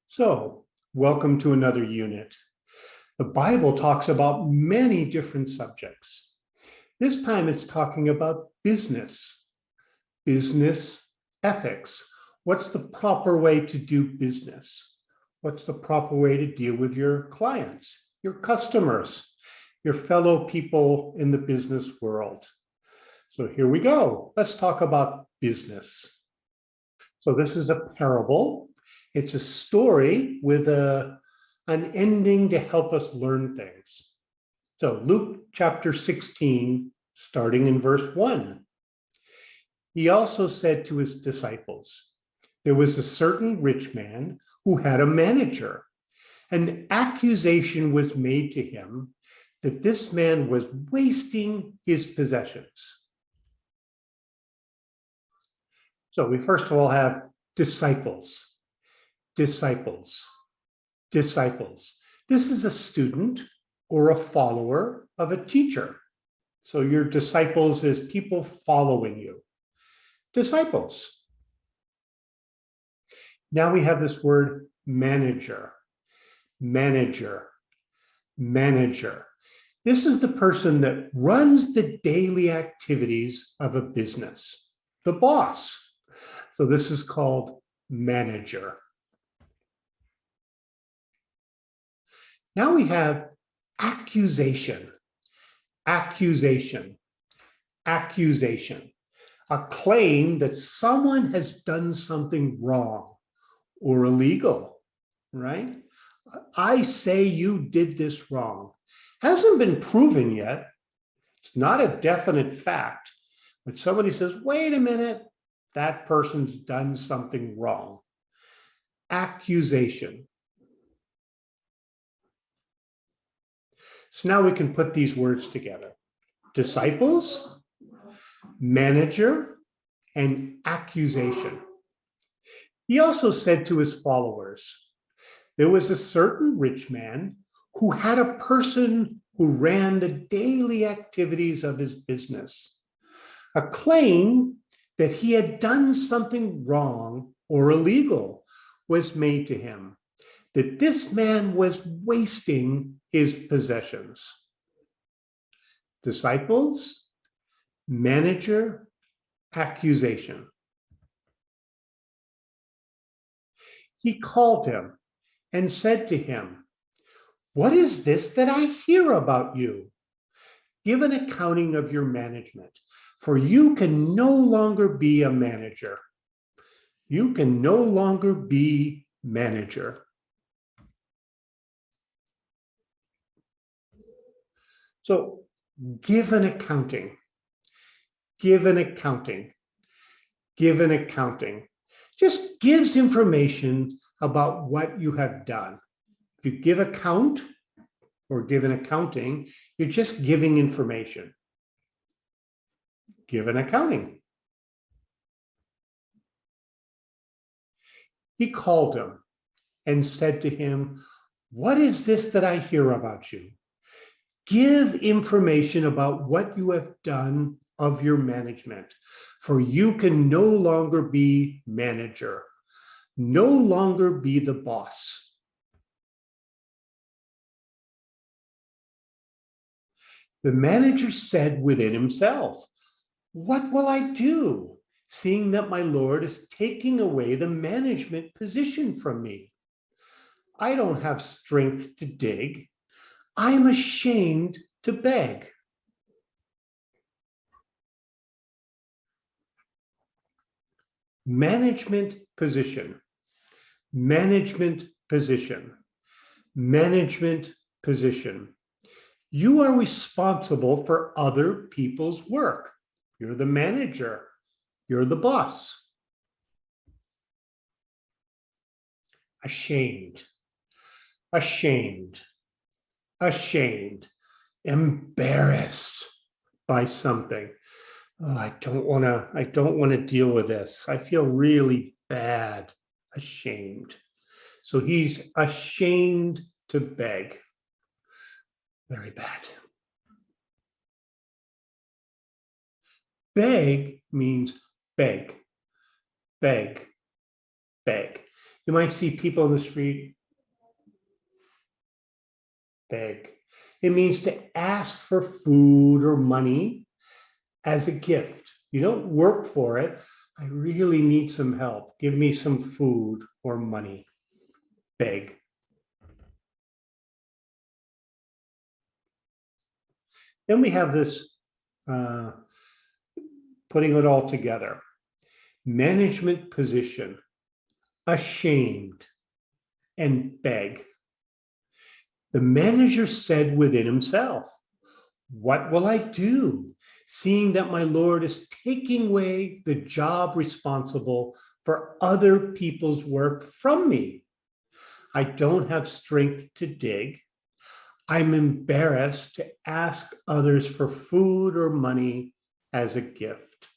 So, welcome to another unit. The Bible talks about many different subjects. This time it's talking about business ethics. What's the proper way to do business? What's the proper way to deal with your clients, your customers, your fellow people in the business world? So here we go. Let's talk about business. So this is a parable. It's a story with an ending to help us learn things. So Luke chapter 16, starting in verse 1. He also said to his disciples, there was a certain rich man who had a manager. An accusation was made to him that this man was wasting his possessions. So we first of all have disciples. This is a student or a follower of a teacher. So your disciples is people following you. Disciples. Now we have this word manager. This is the person that runs the daily activities of a business, the boss. So this is called manager. Now we have accusation. A claim that someone has done something wrong or illegal, right? I say you did this wrong. Hasn't been proven yet. It's not a definite fact, but somebody says, wait a minute, that person's done something wrong. Accusation. So now we can put these words together. Disciples, manager, and accusation. He also said to his followers, there was a certain rich man who had a person who ran the daily activities of his business. A claim that he had done something wrong or illegal was made to him, that this man was wasting his possessions. Disciples, manager, accusation. He called him and said to him, what is this that I hear about you? Give an accounting of your management, for you can no longer be a manager. You can no longer be manager. So give an accounting. Just gives information about what you have done. If you give account or give an accounting, you're just giving information. Give an accounting. He called him and said to him, what is this that I hear about you? Give information about what you have done of your management, for you can no longer be manager, no longer be the boss. The manager said within himself, what will I do, seeing that my Lord is taking away the management position from me? I don't have strength to dig. I am ashamed to beg. Management position. You are responsible for other people's work. You're the manager. You're the boss. Ashamed. Embarrassed by something. Oh, I don't want to deal with this. I feel really bad. Ashamed. So he's ashamed to beg. Very bad. Beg means beg. You might see people in the street beg. It means to ask for food or money as a gift. You don't work for it. I really need some help. Give me some food or money. Beg. Then we have this putting it all together. Management position, ashamed, and beg. The manager said within himself, what will I do, seeing that my Lord is taking away the job responsible for other people's work from me? I don't have strength to dig. I'm embarrassed to ask others for food or money as a gift.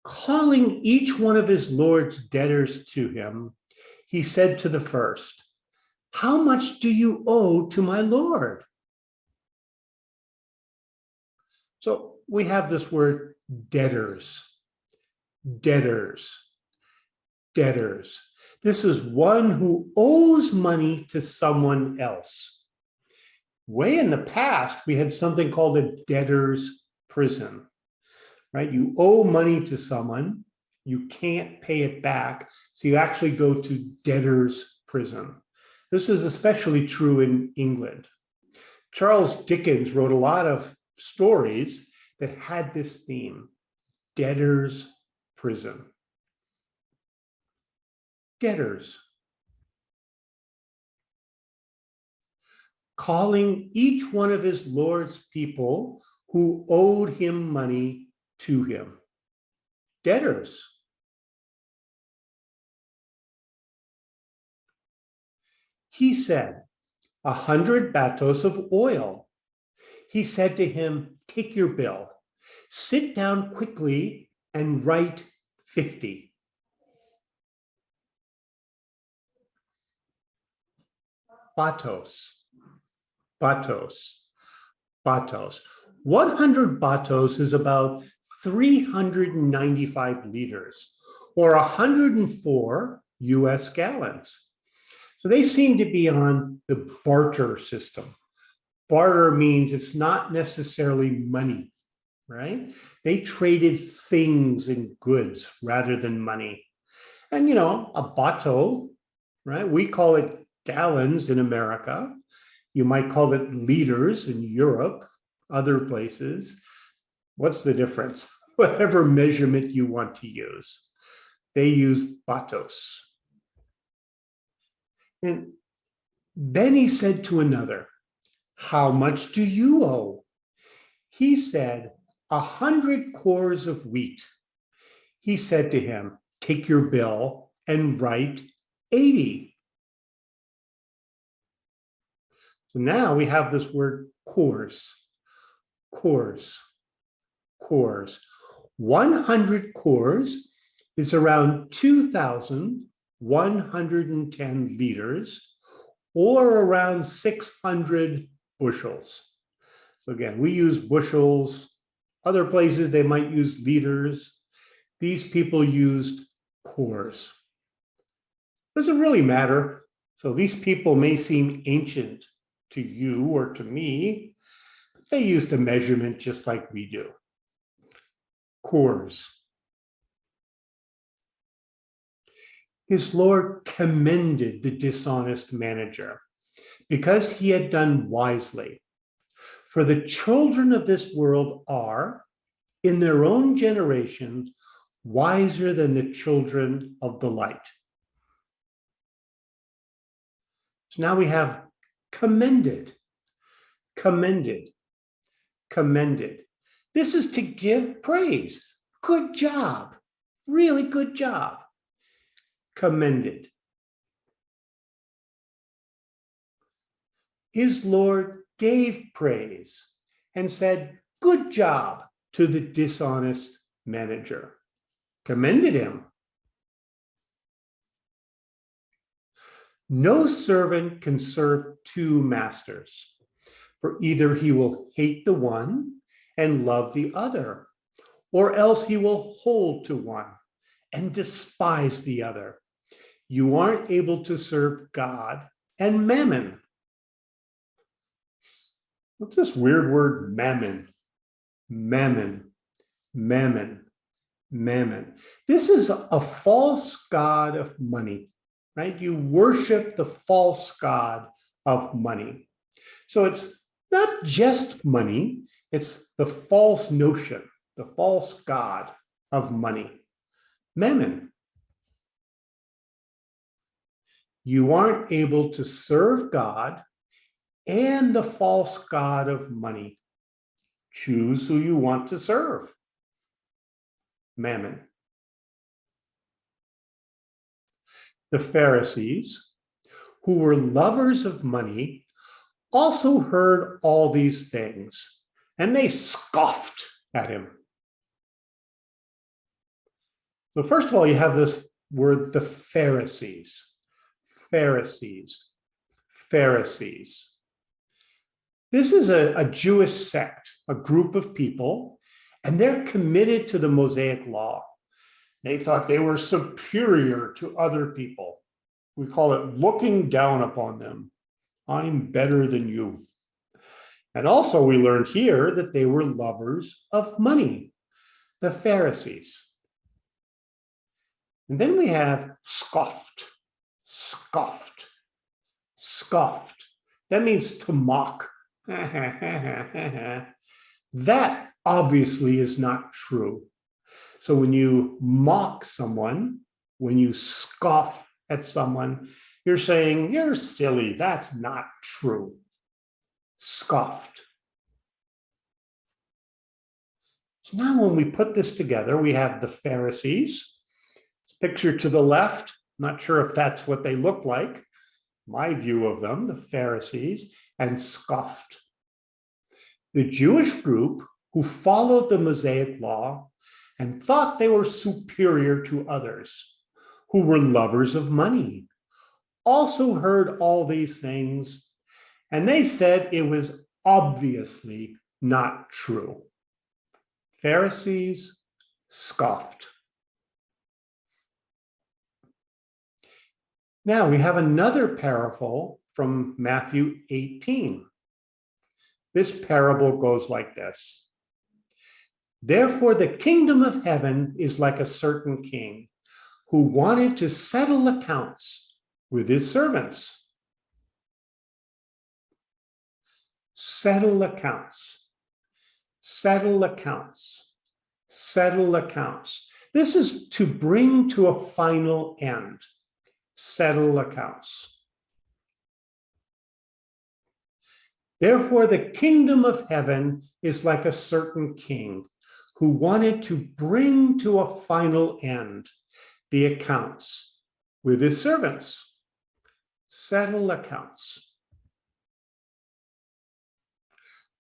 Calling each one of his Lord's debtors to him, he said to the first, how much do you owe to my Lord? So we have this word debtors, debtors, debtors. This is one who owes money to someone else. Way in the past, we had something called a debtor's prison, right? You owe money to someone, you can't pay it back, so you actually go to debtor's prison. This is especially true in England. Charles Dickens wrote a lot of stories that had this theme, debtor's prison. Debtors. Calling each one of his Lord's people who owed him money to him. Debtors. He said, 100 batos of oil. He said to him, take your bill, sit down quickly and write 50. Batos, batos, batos. 100 batos is about 395 liters, or 104 US gallons. So they seem to be on the barter system. Barter means it's not necessarily money, right? They traded things and goods rather than money. And, you know, a bato, right? We call it gallons in America. You might call it liters in Europe, other places. What's the difference? Whatever measurement you want to use. They use batos. And then he said to another, how much do you owe? He said, 100 cores of wheat. He said to him, take your bill and write 80. So now we have this word cores, cores, cores. 100 cores is around 2,110 liters, or around 600 bushels. So again, we use bushels. Other places they might use liters. These people used cores. Doesn't really matter. So these people may seem ancient to you or to me. They used a measurement just like we do. Cores. His Lord commended the dishonest manager because he had done wisely. For the children of this world are, in their own generation, wiser than the children of the light. So now we have commended, commended, commended. This is to give praise. Good job. Really good job. Commended. His Lord gave praise and said, good job to the dishonest manager. Commended him. No servant can serve two masters, for either he will hate the one and love the other, or else he will hold to one and despise the other. You aren't able to serve God and mammon. What's this weird word, mammon? Mammon, mammon, mammon. This is a false god of money, right? You worship the false god of money. So it's not just money, it's the false notion, the false god of money, mammon. You aren't able to serve God and the false god of money. Choose who you want to serve. Mammon. The Pharisees, who were lovers of money, also heard all these things, and they scoffed at him. So first of all, you have this word, the Pharisees. Pharisees. Pharisees. This is a Jewish sect, a group of people, and they're committed to the Mosaic law. They thought they were superior to other people. We call it looking down upon them. I'm better than you. And also we learned here that they were lovers of money, the Pharisees. And then we have scoffed, scoffed, scoffed. That means to mock. That obviously is not true. So when you mock someone, when you scoff at someone, you're saying, you're silly, that's not true. Scoffed. So now when we put this together, we have the Pharisees. This picture to the left, not sure if that's what they look like. My view of them, the Pharisees, and scoffed. The Jewish group who followed the Mosaic law and thought they were superior to others, who were lovers of money, also heard all these things, and they said it was obviously not true. Pharisees scoffed. Now we have another parable from Matthew 18. This parable goes like this. Therefore, the kingdom of heaven is like a certain king who wanted to settle accounts with his servants. Settle accounts. Settle accounts. Settle accounts. This is to bring to a final end. Settle accounts. Therefore, the kingdom of heaven is like a certain king who wanted to bring to a final end the accounts with his servants. Settle accounts.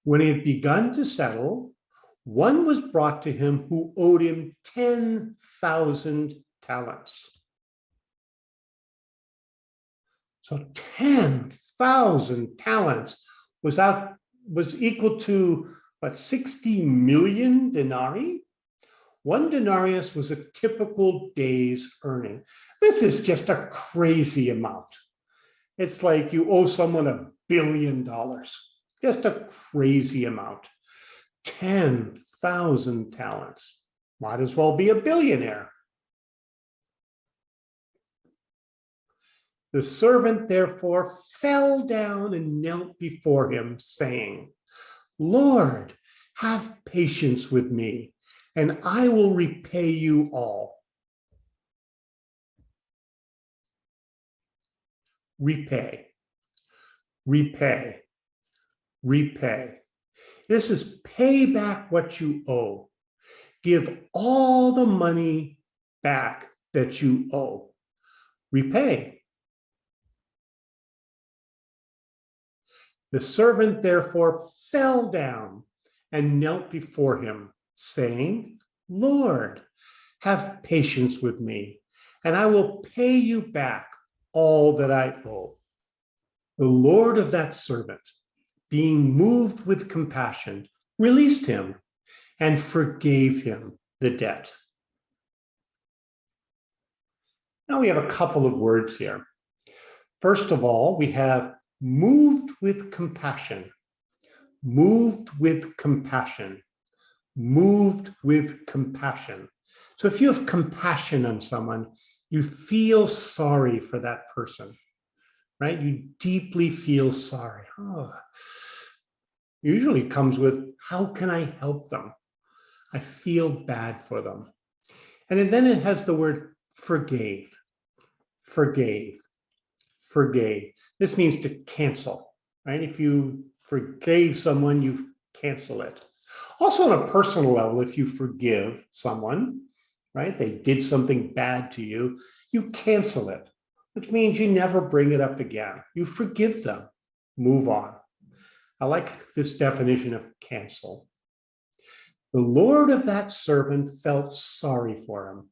When he had begun to settle, one was brought to him who owed him 10,000 talents. So 10,000 talents was equal to, 60 million denarii? One denarius was a typical day's earning. This is just a crazy amount. It's like you owe someone $1 billion. Just a crazy amount. 10,000 talents. Might as well be a billionaire. The servant therefore fell down and knelt before him, saying, Lord, have patience with me, and I will repay you all. Repay, repay, repay. This is pay back what you owe. Give all the money back that you owe. Repay. The servant therefore fell down and knelt before him, saying, Lord, have patience with me, and I will pay you back all that I owe. The Lord of that servant, being moved with compassion, released him and forgave him the debt. Now we have a couple of words here. First of all, we have moved with compassion. Moved with compassion. Moved with compassion. So if you have compassion on someone, you feel sorry for that person, right? You deeply feel sorry. Oh. Usually comes with, how can I help them? I feel bad for them. And then it has the word forgave, forgave, forgave. This means to cancel, right? If you forgave someone, you cancel it. Also on a personal level, if you forgive someone, right? They did something bad to you, you cancel it, which means you never bring it up again. You forgive them, move on. I like this definition of cancel. The Lord of that servant felt sorry for him,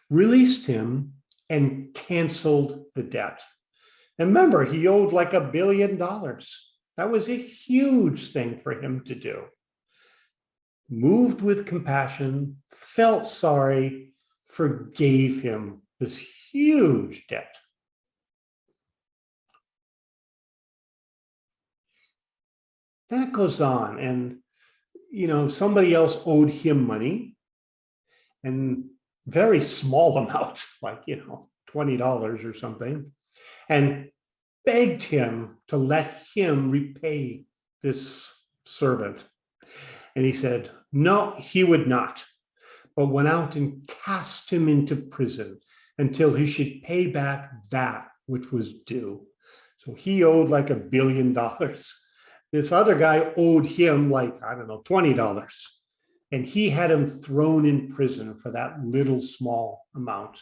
released him, and canceled the debt. And remember, he owed like $1 billion. That was a huge thing for him to do. Moved with compassion, felt sorry, forgave him this huge debt. Then it goes on, and somebody else owed him money, and very small amount, like $20 or something, and begged him to let him repay this servant. And he said, no, he would not, but went out and cast him into prison until he should pay back that which was due. So he owed like $1 billion. This other guy owed him like, I don't know, $20. And he had him thrown in prison for that little small amount.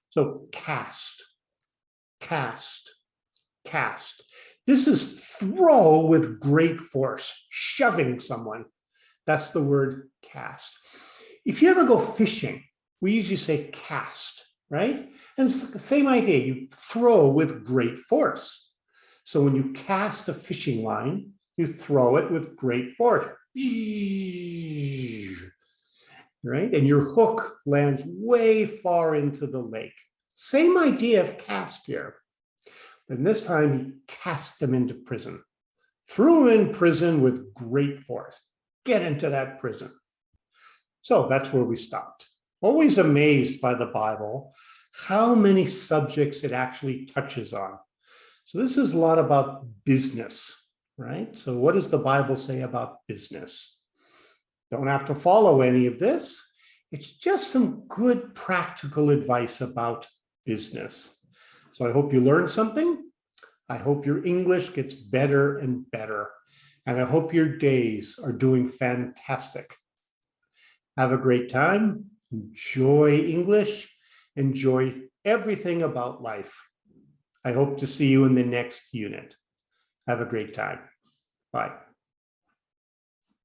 So cast, cast, cast. This is throw with great force, shoving someone. That's the word cast. If you ever go fishing, we usually say cast, right? And it's the same idea. You throw with great force. So when you cast a fishing line, you throw it with great force. Right? And your hook lands way far into the lake. Same idea of cast here. And this time he cast them into prison. Threw them in prison with great force. Get into that prison. So that's where we stopped. Always amazed by the Bible, how many subjects it actually touches on. So this is a lot about business, right? So what does the Bible say about business? Don't have to follow any of this. It's just some good practical advice about business. So I hope you learned something. I hope your English gets better and better. And I hope your days are doing fantastic. Have a great time. Enjoy English. Enjoy everything about life. I hope to see you in the next unit. Have a great time. Bye.